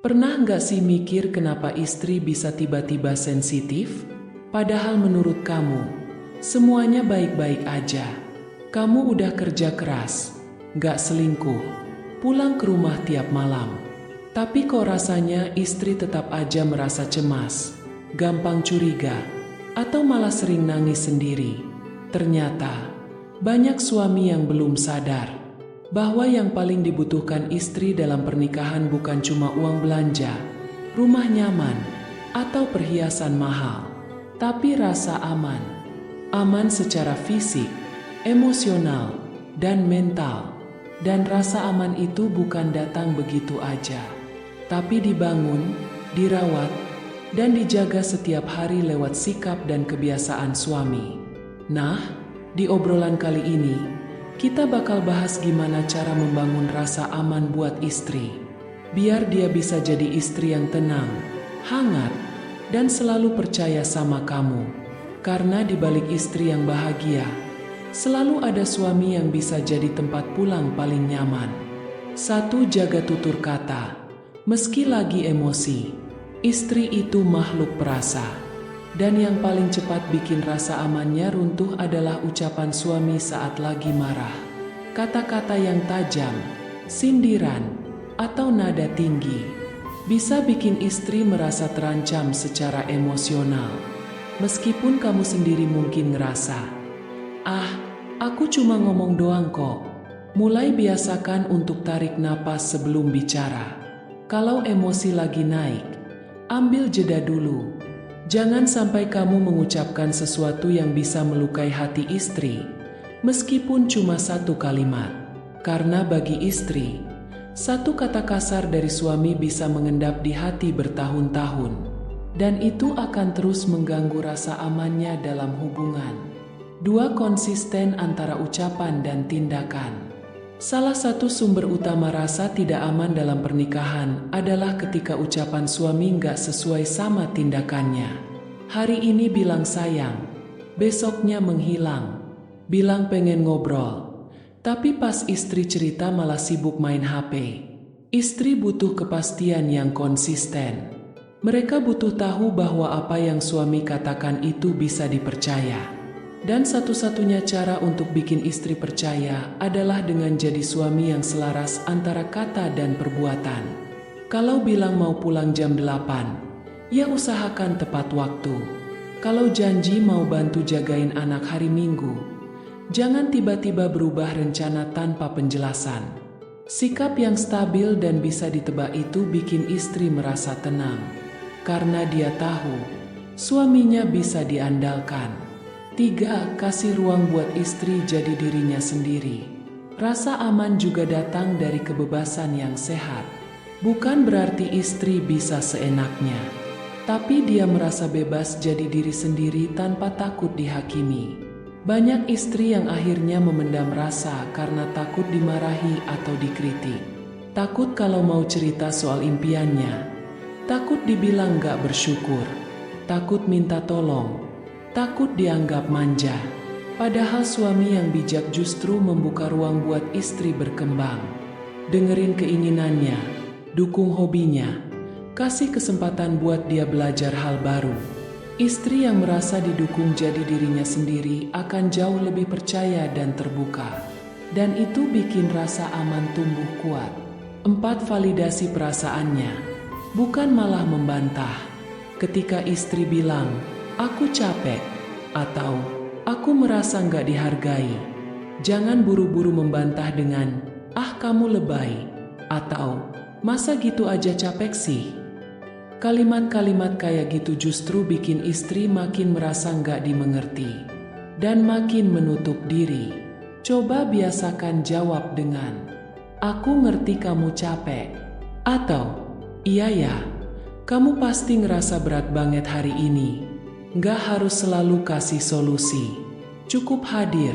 Pernah nggak sih mikir kenapa istri bisa tiba-tiba sensitif? Padahal menurut kamu, semuanya baik-baik aja. Kamu udah kerja keras, nggak selingkuh, pulang ke rumah tiap malam. Tapi kok rasanya istri tetap aja merasa cemas, gampang curiga, atau malah sering nangis sendiri. Ternyata, banyak suami yang belum sadar bahwa yang paling dibutuhkan istri dalam pernikahan bukan cuma uang belanja, rumah nyaman, atau perhiasan mahal, tapi rasa aman. Aman secara fisik, emosional, dan mental. Dan rasa aman itu bukan datang begitu aja, tapi dibangun, dirawat, dan dijaga setiap hari lewat sikap dan kebiasaan suami. Nah, di obrolan kali ini, kita bakal bahas gimana cara membangun rasa aman buat istri, biar dia bisa jadi istri yang tenang, hangat, dan selalu percaya sama kamu. Karena di balik istri yang bahagia, selalu ada suami yang bisa jadi tempat pulang paling nyaman. 1. Jaga tutur kata. Meski lagi emosi, istri itu makhluk perasa. Dan yang paling cepat bikin rasa amannya runtuh adalah ucapan suami saat lagi marah. Kata-kata yang tajam, sindiran, atau nada tinggi bisa bikin istri merasa terancam secara emosional. Meskipun kamu sendiri mungkin ngerasa, "Ah, aku cuma ngomong doang kok." Mulai biasakan untuk tarik napas sebelum bicara. Kalau emosi lagi naik, ambil jeda dulu. Jangan sampai kamu mengucapkan sesuatu yang bisa melukai hati istri, meskipun cuma satu kalimat. Karena bagi istri, satu kata kasar dari suami bisa mengendap di hati bertahun-tahun, dan itu akan terus mengganggu rasa amannya dalam hubungan. 2. Konsisten antara ucapan dan tindakan. Salah satu sumber utama rasa tidak aman dalam pernikahan adalah ketika ucapan suami nggak sesuai sama tindakannya. Hari ini bilang sayang, besoknya menghilang, bilang pengen ngobrol, tapi pas istri cerita malah sibuk main HP. Istri butuh kepastian yang konsisten. Mereka butuh tahu bahwa apa yang suami katakan itu bisa dipercaya. Dan satu-satunya cara untuk bikin istri percaya adalah dengan jadi suami yang selaras antara kata dan perbuatan. Kalau bilang mau pulang jam 8, ya usahakan tepat waktu. Kalau janji mau bantu jagain anak hari Minggu, jangan tiba-tiba berubah rencana tanpa penjelasan. Sikap yang stabil dan bisa ditebak itu bikin istri merasa tenang, karena dia tahu suaminya bisa diandalkan. 3. Kasih ruang buat istri jadi dirinya sendiri. Rasa aman juga datang dari kebebasan yang sehat. Bukan berarti istri bisa seenaknya, tapi dia merasa bebas jadi diri sendiri tanpa takut dihakimi. Banyak istri yang akhirnya memendam rasa karena takut dimarahi atau dikritik. Takut kalau mau cerita soal impiannya, takut dibilang gak bersyukur, takut minta tolong, takut dianggap manja. Padahal suami yang bijak justru membuka ruang buat istri berkembang. Dengerin keinginannya, dukung hobinya, kasih kesempatan buat dia belajar hal baru. Istri yang merasa didukung jadi dirinya sendiri akan jauh lebih percaya dan terbuka. Dan itu bikin rasa aman tumbuh kuat. 4. Validasi perasaannya, bukan malah membantah. Ketika istri bilang, "Aku capek," atau "Aku merasa nggak dihargai," jangan buru-buru membantah dengan "Ah, kamu lebay," atau "Masa gitu aja capek sih?" Kalimat-kalimat kayak gitu justru bikin istri makin merasa nggak dimengerti dan makin menutup diri. Coba biasakan jawab dengan "Aku ngerti kamu capek," atau "Iya ya, kamu pasti ngerasa berat banget hari ini." Nggak harus selalu kasih solusi. Cukup hadir,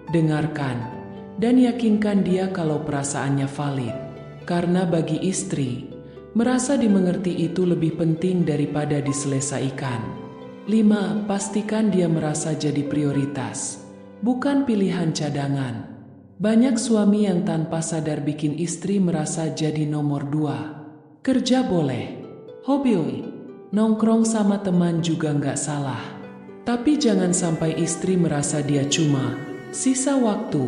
dengarkan, dan yakinkan dia kalau perasaannya valid. Karena bagi istri, merasa dimengerti itu lebih penting daripada diselesaikan. 5. Pastikan dia merasa jadi prioritas, bukan pilihan cadangan. Banyak suami yang tanpa sadar bikin istri merasa jadi nomor 2. Kerja boleh, hobi nongkrong sama teman juga nggak salah. Tapi jangan sampai istri merasa dia cuma sisa waktu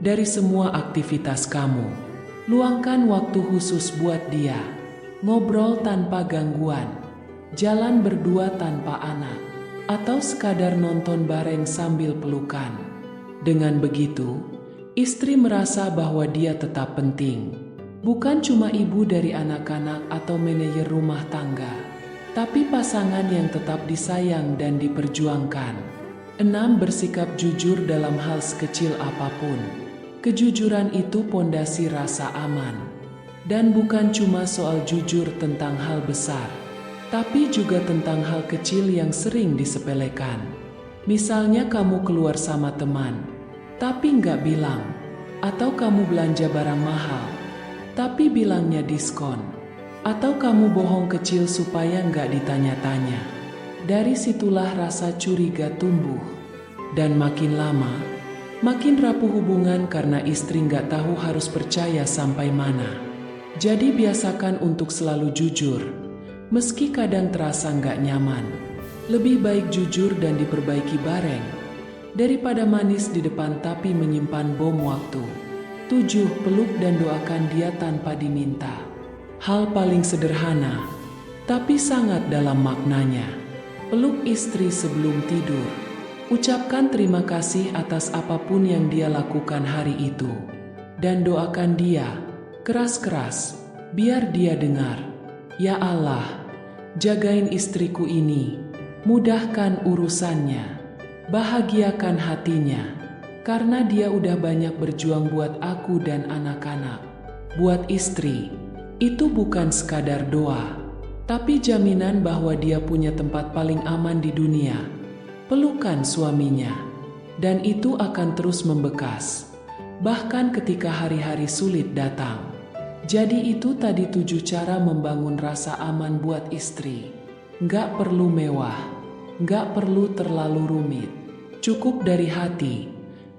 dari semua aktivitas kamu. Luangkan waktu khusus buat dia. Ngobrol tanpa gangguan, jalan berdua tanpa anak, atau sekadar nonton bareng sambil pelukan. Dengan begitu, istri merasa bahwa dia tetap penting. Bukan cuma ibu dari anak-anak atau manajer rumah tangga, tapi pasangan yang tetap disayang dan diperjuangkan. 6. Bersikap jujur dalam hal sekecil apapun. Kejujuran itu pondasi rasa aman. Dan bukan cuma soal jujur tentang hal besar, tapi juga tentang hal kecil yang sering disepelekan. Misalnya kamu keluar sama teman, tapi nggak bilang. Atau kamu belanja barang mahal, tapi bilangnya diskon. Atau kamu bohong kecil supaya nggak ditanya-tanya. Dari situlah rasa curiga tumbuh. Dan makin lama, makin rapuh hubungan karena istri nggak tahu harus percaya sampai mana. Jadi biasakan untuk selalu jujur, meski kadang terasa nggak nyaman. Lebih baik jujur dan diperbaiki bareng, daripada manis di depan tapi menyimpan bom waktu. 7. Peluk dan doakan dia tanpa diminta. Hal paling sederhana, tapi sangat dalam maknanya. Peluk istri sebelum tidur. Ucapkan terima kasih atas apapun yang dia lakukan hari itu. Dan doakan dia keras-keras, biar dia dengar. Ya Allah, jagain istriku ini, mudahkan urusannya, bahagiakan hatinya, karena dia udah banyak berjuang buat aku dan anak-anak. Buat istri, itu bukan sekadar doa, tapi jaminan bahwa dia punya tempat paling aman di dunia, pelukan suaminya, dan itu akan terus membekas, bahkan ketika hari-hari sulit datang. Jadi itu tadi 7 cara membangun rasa aman buat istri. Nggak perlu mewah, nggak perlu terlalu rumit. Cukup dari hati,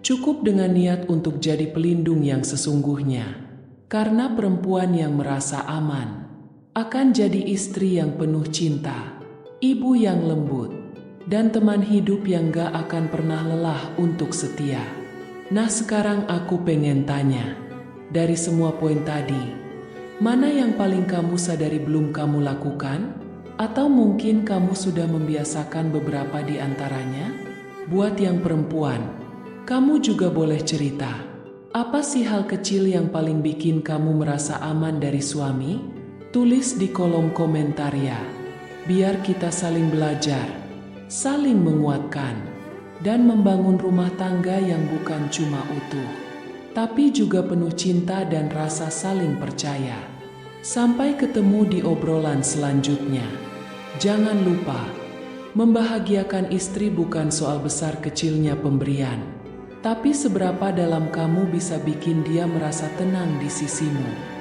cukup dengan niat untuk jadi pelindung yang sesungguhnya. Karena perempuan yang merasa aman akan jadi istri yang penuh cinta, ibu yang lembut, dan teman hidup yang gak akan pernah lelah untuk setia. Nah sekarang aku pengen tanya, dari semua poin tadi, mana yang paling kamu sadari belum kamu lakukan? Atau mungkin kamu sudah membiasakan beberapa di antaranya? Buat yang perempuan, kamu juga boleh cerita. Apa sih hal kecil yang paling bikin kamu merasa aman dari suami? Tulis di kolom komentar ya. Biar kita saling belajar, saling menguatkan, dan membangun rumah tangga yang bukan cuma utuh, tapi juga penuh cinta dan rasa saling percaya. Sampai ketemu di obrolan selanjutnya. Jangan lupa, membahagiakan istri bukan soal besar kecilnya pemberian, tapi seberapa dalam kamu bisa bikin dia merasa tenang di sisimu.